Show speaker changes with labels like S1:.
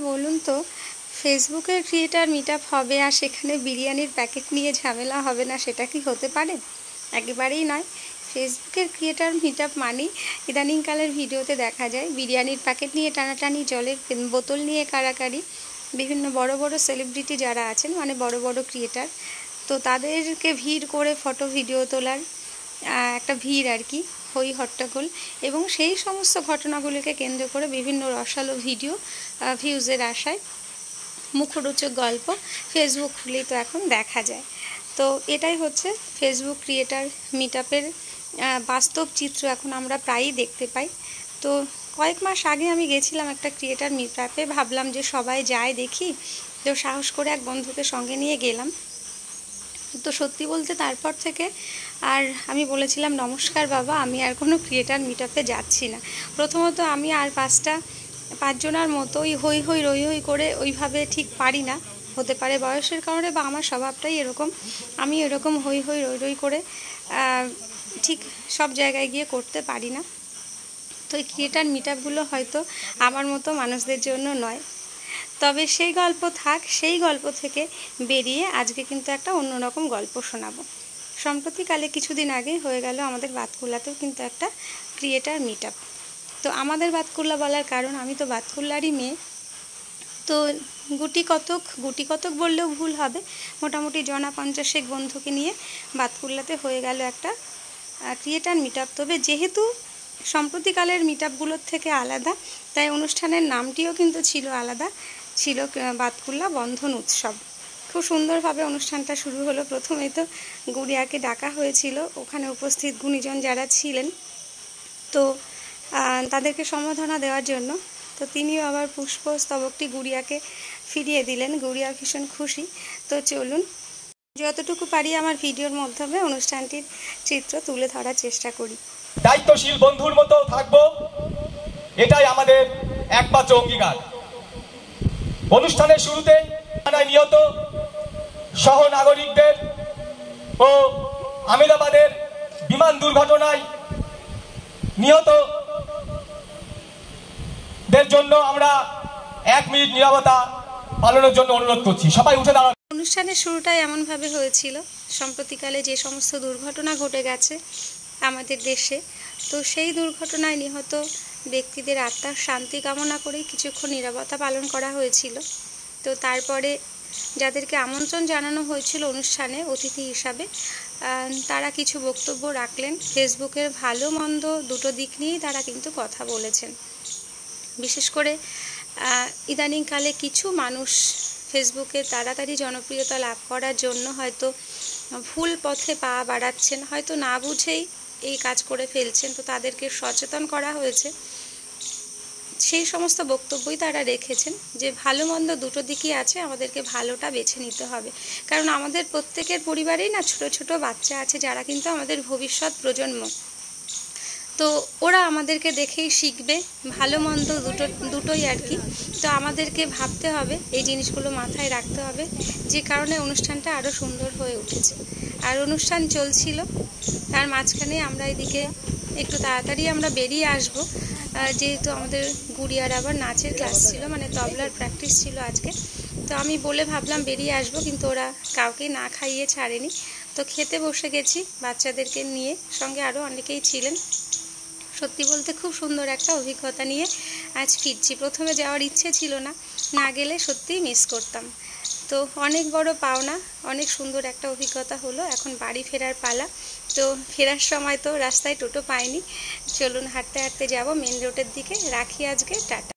S1: বলুন তো, ফেসবুকের ক্রিয়েটার মিটআপ হবে আর সেখানে বিরিয়ানির প্যাকেট নিয়ে ঝামেলা হবে না, সেটা কি হতে পারে? একেবারেই নয়। ফেসবুকের ক্রিয়েটার মিটআপ মানেই ইদানিংকালের ভিডিওতে দেখা যায় বিরিয়ানির প্যাকেট নিয়ে টানাটানি, জলের বোতল নিয়ে কাড়াকাড়ি। বিভিন্ন বড় বড় সেলিব্রিটি যারা আছেন, মানে বড় বড় ক্রিয়েটার, তো তাদেরকে ভিড় করে ফটো ভিডিও তোলার একটা ভিড় আর কি, হই হট্টগোল, এবং সেই সমস্ত ঘটনাগুলিকে কেন্দ্র করে বিভিন্ন রসালো ভিডিও ভিউজের আশায় মুখরোচক গল্প ফেসবুক খুলেই তো এখন দেখা যায়। তো এটাই হচ্ছে ফেসবুক ক্রিয়েটার মিটআপের বাস্তব চিত্র এখন আমরা প্রায়ই দেখতে পাই। তো কয়েক মাস আগে আমি গেছিলাম একটা ক্রিয়েটার মিটআপে, ভাবলাম যে সবাই যায় দেখি, তো সাহস করে এক বন্ধুকে সঙ্গে নিয়ে গেলাম। তো সত্যি বলতে তারপর থেকে আর আমি বলেছিলাম, নমস্কার বাবা, আমি আর কোনো ক্রিয়েটার মিটআপে যাচ্ছি না। প্রথমত আমি আর পাঁচজনের মতোই হই হই রই হই করে ওইভাবে ঠিক পারি না, হতে পারে বয়সের কারণে বা আমার স্বভাবটাই এরকম। আমি এরকম হই হই রই রই করে ঠিক সব জায়গায় গিয়ে করতে পারি না। তো এই ক্রিয়েটার মিটআপগুলো হয়তো আমার মতো মানুষদের জন্য নয়। তবে সেই গল্প থাক, সেই গল্প থেকে বেরিয়ে আজকে কিন্তু একটা অন্যরকম গল্প শোনাবো। সম্প্রতিকালে কিছুদিন আগেই হয়ে গেল আমাদের বাতকুল্লাতেও কিন্তু একটা ক্রিয়েটার মিটআপ। তো আমাদের বাতকুল্লা বলার কারণ, আমি তো বাতকুল্লারই মেয়ে। তো গুটি কতক বললেও ভুল হবে, মোটামুটি জনা 50 বন্ধুকে নিয়ে বাতকুল্লাতে হয়ে গেল একটা ক্রিয়েটার মিটআপ। তবে যেহেতু সম্প্রতিকালের মিটআপগুলোর থেকে আলাদা, তাই অনুষ্ঠানের নামটিও কিন্তু ছিল আলাদা, ছিল বাতকুল্লা বন্ধন উৎসব। খুব সুন্দরভাবে অনুষ্ঠানটা শুরু হলো। প্রথমেই তো গুড়িয়াকে ডাকা হয়েছিল, ওখানে উপস্থিত গুণীজন যারা ছিলেন, তো তাদেরকে সম্বর্ধনা দেওয়ার জন্য। তো তিনিও আবার পুষ্পস্তবকটি গুড়িয়াকে ফিরিয়ে দিলেন। গুড়িয়া ভীষণ খুশি। তো চলুন যতটুকু পারি আমার ভিডিওর মাধ্যমে অনুষ্ঠানটির চিত্র তুলে ধরার চেষ্টা করি।
S2: দায়িত্বশীল বন্ধুর মতো থাকবো, এটাই আমাদের একমাত্র অঙ্গীকার। অনুষ্ঠানের শুরুতে নিহত সহ নাগরিকদের ও আহমেদাবাদের বিমান দুর্ঘটনায় নিহতদের জন্য আমরা 1 মিনিট নীরবতা পালনের জন্য অনুরোধ করছি। সবাই উঠে দাঁড়ান।
S1: অনুষ্ঠানের শুরুটাই এমনভাবে হয়েছিল, সম্প্রতিকালে যে সমস্ত দুর্ঘটনা ঘটে গেছে আমাদের দেশে, তো সেই দুর্ঘটনায় নিহত ব্যক্তিদের আত্মার শান্তি কামনা করেই কিছুক্ষণ নীরবতা পালন করা হয়েছিল। তো তারপরে যাদেরকে আমন্ত্রণ জানানো হয়েছিল অনুষ্ঠানে অতিথি হিসাবে, তারা কিছু বক্তব্য রাখলেন। ফেসবুকের ভালো মন্দ দুটো দিক নিয়েই তারা কিন্তু কথা বলেছেন। বিশেষ করে ইদানিংকালে কিছু মানুষ ফেসবুকে তাড়াতাড়ি জনপ্রিয়তা লাভ করার জন্য হয়তো ভুল পথে পা বাড়াচ্ছেন, হয়তো না বুঝেই এই কাজ করে ফেলছেন। তো তাদেরকে সচেতন করা হয়েছে। সেই সমস্ত বক্তব্যই তারা রেখেছেন যে ভালো মন্দ দুটো দিকই আছে, আমাদেরকে ভালোটা বেছে নিতে হবে। কারণ আমাদের প্রত্যেকের পরিবারেই না ছোট ছোট বাচ্চা আছে, যারা কিন্তু আমাদের ভবিষ্যৎ প্রজন্ম। তো ওরা আমাদেরকে দেখেই শিখবে, ভালো মন্দ দুটোই আর কি। তো আমাদেরকে ভাবতে হবে, এই জিনিসগুলো মাথায় রাখতে হবে, যে কারণে অনুষ্ঠানটা আরও সুন্দর হয়ে উঠেছে। আর অনুষ্ঠান চলছিল, তার মাঝখানে আমরা এদিকে একটু তাড়াতাড়ি আমরা বেরিয়ে আসব, যেহেতু আমাদের গুড়িয়ার আবার নাচের ক্লাস ছিল, মানে তবলার প্র্যাকটিস ছিল আজকে। তো আমি বলে ভাবলাম বেরিয়ে আসব, কিন্তু ওরা কাউকে না খাইয়ে ছাড়েনি। তো খেতে বসে গেছি বাচ্চাদেরকে নিয়ে, সঙ্গে আরও অনেকেই ছিলেন। সত্যি বলতে খুব সুন্দর একটা অভিজ্ঞতা নিয়ে আজ ফিরছি। প্রথমে যাওয়ার ইচ্ছে ছিল না, না গেলে সত্যিই মিস করতাম। তো অনেক বড় পাওনা, অনেক সুন্দর একটা অভিজ্ঞতা হলো। এখন বাড়ি ফেরার পালা। তো ফেরার সময় তো রাস্তায় টোটো পাইনি, চলুন হাঁটতে হাঁটতে যাব মেন রোডের দিকে। রাখি আজকে, টাটা।